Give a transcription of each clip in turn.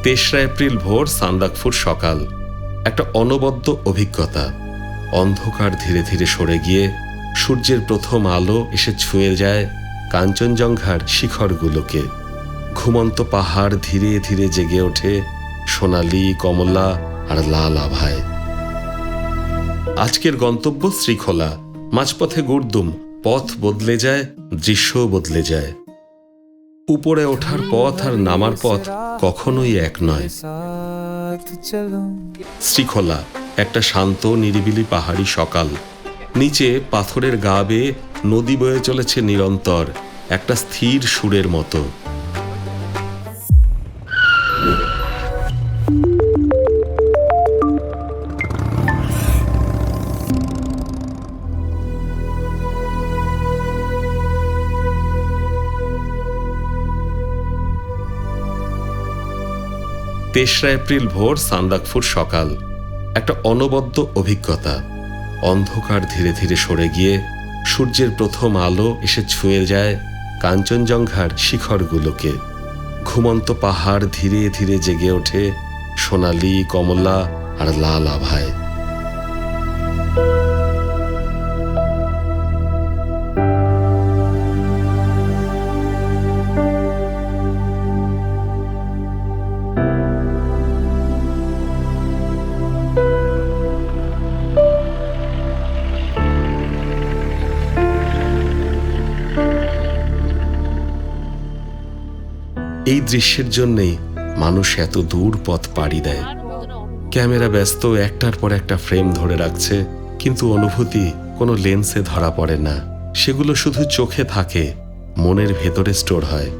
তেসরা এপ্রিল ভোর সান্দাকফুর সকাল, একটা অনবদ্য অভিজ্ঞতা। অন্ধকার ধীরে ধীরে সরে গিয়ে সূর্যের প্রথম আলো এসে ছুঁয়ে যায় কাঞ্চনজঙ্ঘার শিখরগুলোকে। ঘুমন্ত পাহাড় ধীরে ধীরে জেগে ওঠে সোনালি, কমলা আর লাল আভায়। আজকের গন্তব্য শ্রীখোলা। মাঝপথে গুরদুম, পথ বদলে যায়, দৃশ্যও বদলে যায়। উপরে ওঠার পথ আর নামার পথ কখনোই এক নয়। শ্রীখোলা একটা শান্ত নিরিবিলি পাহাড়ি সকাল। নিচে পাথরের গা বেয়ে নদী বয়ে চলেছে নিরন্তর, একটা স্থির সুরের মতো। তেসরা এপ্রিল ভোর সান্দাকফুর সকাল, একটা অনবদ্য অভিজ্ঞতা। অন্ধকার ধীরে ধীরে সরে গিয়ে সূর্যের প্রথম আলো এসে ছুঁয়ে যায় কাঞ্চনজঙ্ঘার শিখরগুলোকে। ঘুমন্ত পাহাড় ধীরে ধীরে জেগে ওঠে সোনালি, কমলা আর লাল আভায়। এই দৃশ্যের জন্যেই মানুষ এত দূর পথ পাড়ি দেয়। ক্যামেরা ব্যস্ত, একটার পর একটা ফ্রেম ধরে রাখছে, কিন্তু অনুভূতি কোনো লেন্সে ধরা পড়ে না। সেগুলো শুধু চোখে থাকে, মনের ভেতরে স্টোর হয়।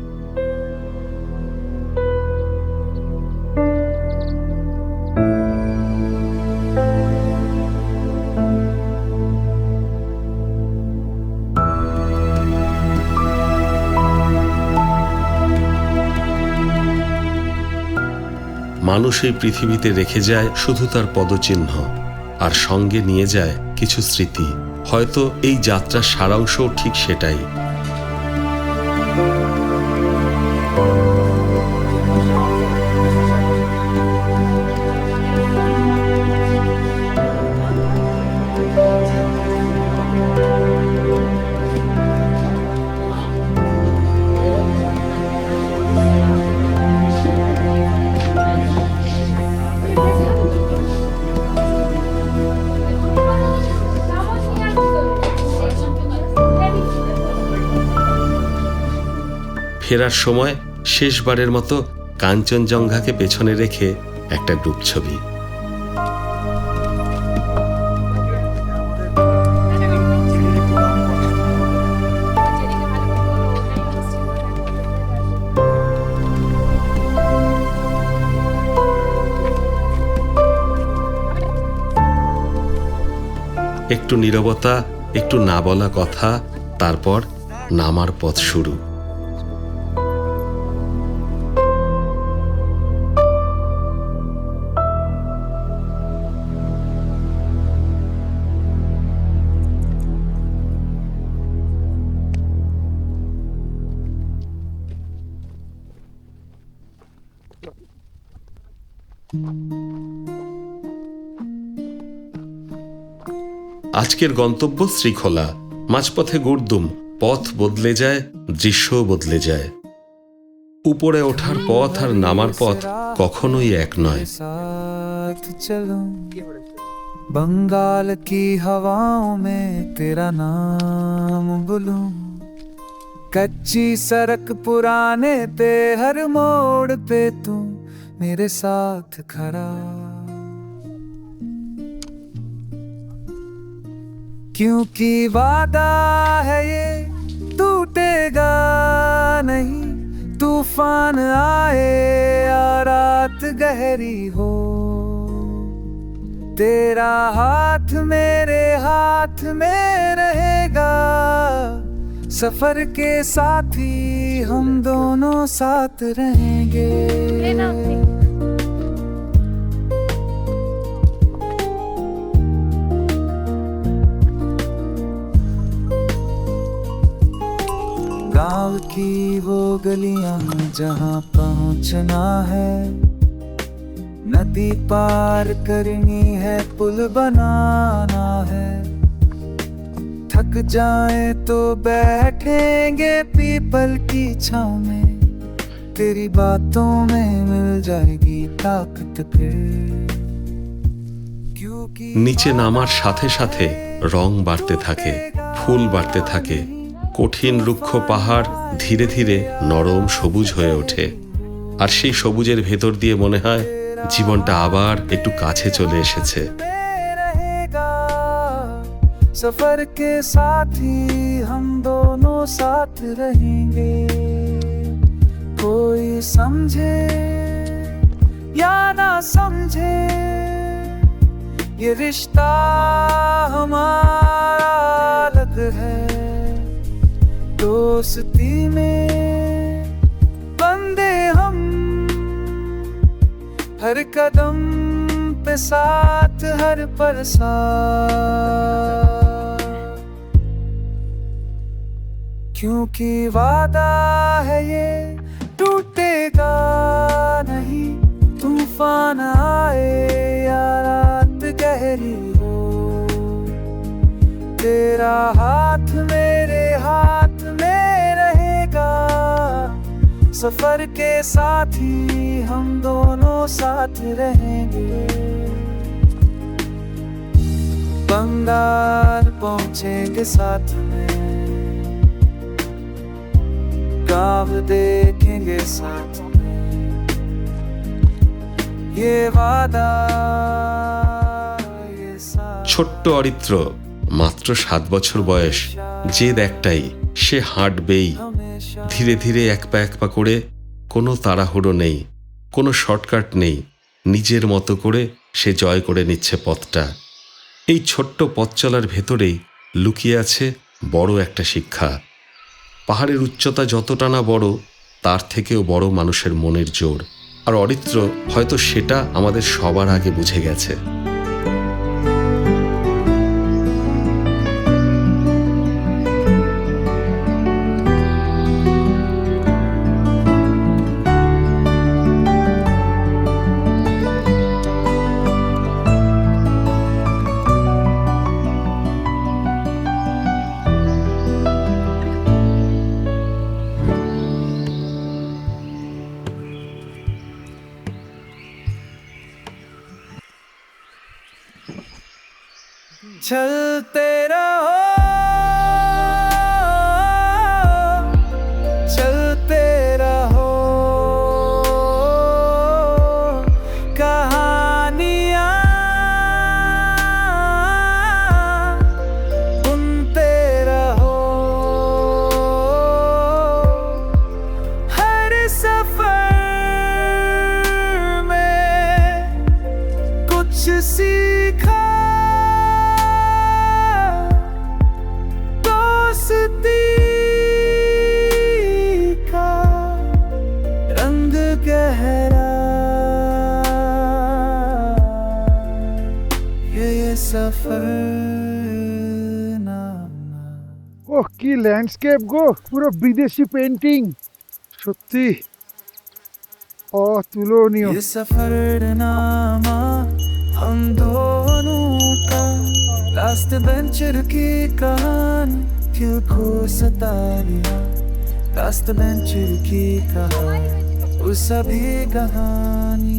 মানুষ এই পৃথিবীতে রেখে যায় শুধু তার পদচিহ্ন, আর সঙ্গে নিয়ে যায় কিছু স্মৃতি। হয়তো এই যাত্রার সারাংশও ঠিক সেটাই। ফেরার সময় শেষবারের মতো কাঞ্চনজঙ্ঘাকে পেছনে রেখে একটা গ্রুপ ছবি। একটু নীরবতা, একটু না বলা কথা, তারপর নামার পথ শুরু। আজকের গন্তব্য শ্রীখোলা। মাঝপথে গুরদুম, পথ বদলে যায়, দৃশ্যও বদলে যায়। উপরে ওঠার পথ আর নামার পথ কখনোই এক নয়। बंगाल की हवाओं में तेरा नाम बोलूं, कच्ची सड़क पुराने पे हर मोड़ पे तू मेरे साथ खड़ा। क्योंकि वादा है ये टूटेगा नहीं, तूफान आए या रात गहरी हो, तेरा हाथ मेरे हाथ में रहेगा। सफर के साथी हम दोनों साथ रहेंगे। गाँव की वो गलियां जहाँ पहुँचना है, नदी पार करनी है, पुल बनाना है। थक जाए तो बैठेंगे पीपल की छांव में, तेरी बातों में मिल जाएगी ताकत फिर। নিচে নামার সাথে সাথে রং বাড়তে থাকে, ফুল বাড়তে থাকে, কঠিন রুক্ষ পাহাড় ধীরে ধীরে নরম সবুজ হয়ে ওঠে। আর সেই সবুজের ভেতর দিয়ে মনে হয় জীবনটা আবার একটু কাছে চলে এসেছে। सफर के साथी हम दोनों साथ रहेंगे, कोई समझे या ना समझे ये रिश्ता हमारा अलग है। दोस्ती में बंधे हम, हर कदम पे साथ, हर पल साथ। क्योंकि वादा है ये टूटेगा नहीं, तूफान आए या रात गहरी हो, तेरा हाथ मेरे हाथ में रहेगा। सफर के साथी हम दोनों साथ रहेंगे। बंगाल पहुंचेंगे साथ में, गाँव देखेंगे साथ में, ये वादा ये साथ। ছোট্ট অরিত্র, মাত্র 7 বছর বয়স, জেদ একটাই, সে হাঁটবেই ধীরে ধীরে, এক পা করে। কোনো তাড়াহুড়ো নেই, কোনো শর্টকাট নেই, নিজের মতো করে সে জয় করে নিচ্ছে পথটা। এই ছোট্ট পথ চলার ভেতরেই লুকিয়ে আছে বড় একটা শিক্ষা। পাহাড়ের উচ্চতা যতটা না বড়, তার থেকেও বড় মানুষের মনের জোর। আর অরিত্র হয়তো সেটা আমাদের সবার আগে বুঝে গেছে। चलते रहो, चलते रहो, कहानियाँ बुनते रहो। हर सफर में कुछ सीखा, का रंग गहरा, ये सफर नामा। ওহ, কি ল্যান্ডস্কেপ গো, পুরো বিদেশি পেন্টিং, সত্যি অতুলনীয়। ये सफर नामा हम दोनों का, लास्ट वेंचर की कहानी दिल को सता दिया। लास्ट वेंचर की कहानी, वो सभी कहानी।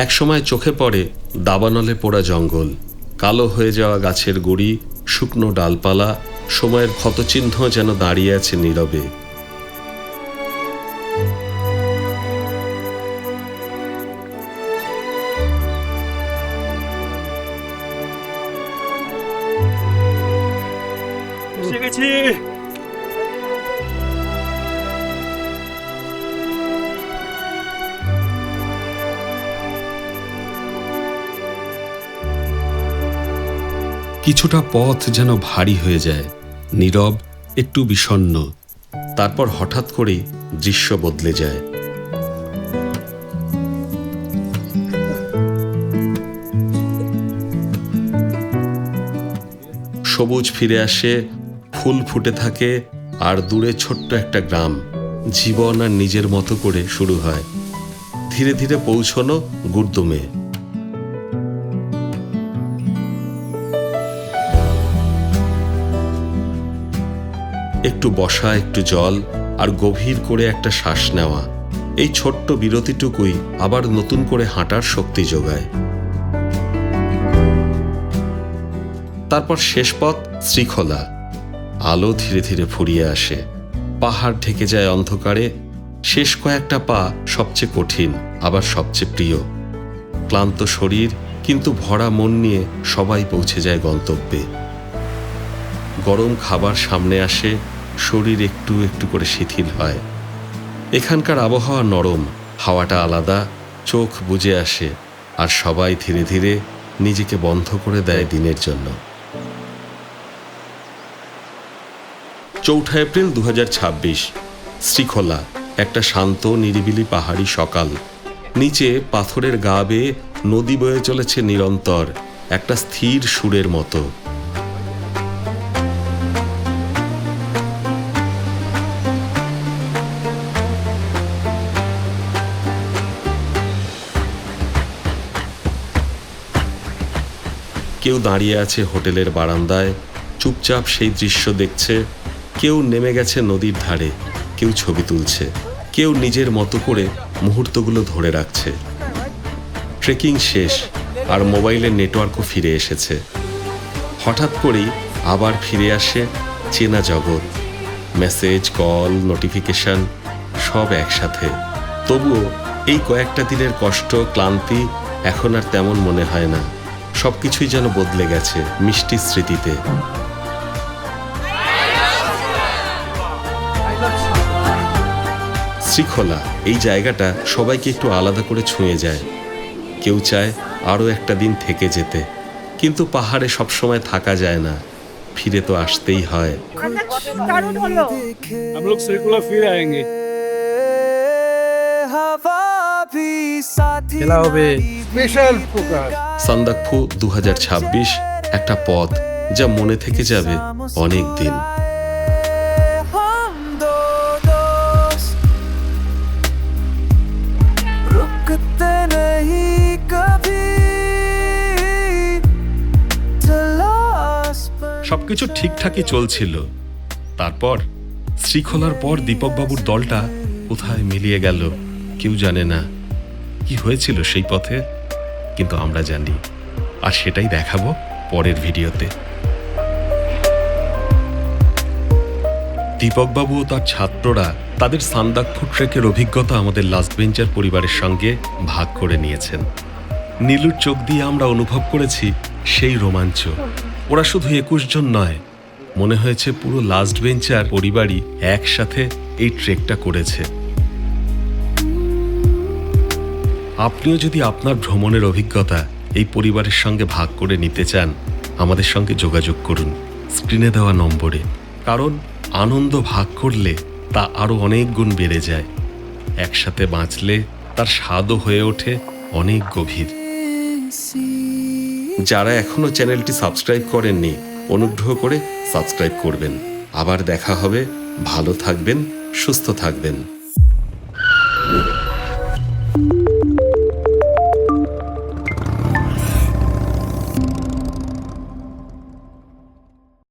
একসময় চোখে পড়ে দাবানলে পোড়া জঙ্গল, কালো হয়ে যাওয়া গাছের গুড়ি, শুকনো ডালপালা, সময়ের ক্ষতচিহ্ন যেন দাঁড়িয়ে আছে নীরবে। কিছুটা পথ যেন ভারী হয়ে যায়, নীরব, একটু বিষণ্ণ। তারপর হঠাৎ করেই দৃশ্য বদলে যায়। সবুজ ফিরে আসে, ফুল ফুটে থাকে, আর দূরে ছোট্ট একটা গ্রাম। জীবন আর নিজের মতো করে শুরু হয়। ধীরে ধীরে পৌঁছনো গুরদুমে। একটু বসা, একটু জল, আর গভীর করে একটা শ্বাস নেওয়া। এই ছোট্ট বিরতিটুকুই আবার নতুন করে হাঁটার শক্তি যোগায়। তারপর শেষ পথ শ্রীখোলা। আলো ধীরে ধীরে ফুরিয়ে আসে, পাহাড় ঢেকে যায় অন্ধকারে। শেষ কয়েকটা পা সবচেয়ে কঠিন, আবার সবচেয়ে প্রিয়। ক্লান্ত শরীর কিন্তু ভরা মন নিয়ে সবাই পৌঁছে যায় গন্তব্যে। গরম খাবার সামনে আসে, শরীর একটু একটু করে শিথিল হয়। এখানকার আবহাওয়া নরম, হাওয়াটা আলাদা, চোখ বুজে আসে, আর সবাই ধীরে ধীরে নিজেকে বন্ধ করে দেয় দিনের জন্য। 4 এপ্রিল 2026, শ্রীখোলা। একটা শান্ত নিরিবিলি পাহাড়ি সকাল। নিচে পাথরের গা বেয়ে নদী বয়ে চলেছে নিরন্তর, একটা স্থির সুরের মতো। কেউ দাঁড়িয়ে আছে হোটেলের বারান্দায়, চুপচাপ সেই দৃশ্য দেখছে। কেউ নেমে গেছে নদীর ধারে, কেউ ছবি তুলছে, কেউ নিজের মতো করে মুহূর্তগুলো ধরে রাখছে। ট্রেকিং শেষ, আর মোবাইলের নেটওয়ার্কও ফিরে এসেছে। হঠাৎ করেই আবার ফিরে আসে চেনা জগৎ। মেসেজ, কল, নোটিফিকেশন সব একসাথে। তবুও এই কয়েকটা দিনের কষ্ট, ক্লান্তি এখন আর তেমন মনে হয় না। সবকিছুই যেন বদলে গেছে মিষ্টি স্মৃতিতে। শ্রীখোলা, এই জায়গাটা সবাইকে একটু আলাদা করে ছুঁয়ে যায়। কেউ চায় আরও একটা দিন থেকে যেতে, কিন্তু পাহাড়ে সবসময় থাকা যায় না, ফিরে তো আসতেই হয়। हम लोग श्रीखोला फिर आएंगे। খেলা হবে। Special focus. সান্দাকফু 2026, একটা পথ যা মনে থেকে যাবে অনেক দিন। সবকিছু ঠিকঠাকই চলছিল। তারপর শ্রীখোলার পর দীপকবাবুর দলটা কোথায় মিলিয়ে গেল কেউ জানে না। কি হয়েছিল সেই পথে, কিন্তু আমরা জানি, আর সেটাই দেখাবো পরের ভিডিওতে। দীপকবাবু ও তার ছাত্ররা তাদের সান্দাকফু ট্রেকের অভিজ্ঞতা আমাদের লাস্ট বেঞ্চার পরিবারের সঙ্গে ভাগ করে নিয়েছেন। নীলুর চোখ দিয়ে আমরা অনুভব করেছি সেই রোমাঞ্চ। ওরা শুধু 21 জন নয়, মনে হয়েছে পুরো লাস্ট বেঞ্চার পরিবারই একসাথে এই ট্রেকটা করেছে। আপনিও যদি আপনার ভ্রমণের অভিজ্ঞতা এই পরিবারের সঙ্গে ভাগ করে নিতে চান, আমাদের সঙ্গে যোগাযোগ করুন স্ক্রিনে দেওয়া নম্বরে। কারণ আনন্দ ভাগ করলে তা আরও অনেক গুণ বেড়ে যায়। একসাথে বাঁচলে তার স্বাদও হয়ে ওঠে অনেক গভীর। যারা এখনো চ্যানেলটি সাবস্ক্রাইব করেননি, অনুগ্রহ করে সাবস্ক্রাইব করবেন। আবার দেখা হবে। ভালো থাকবেন, সুস্থ থাকবেন।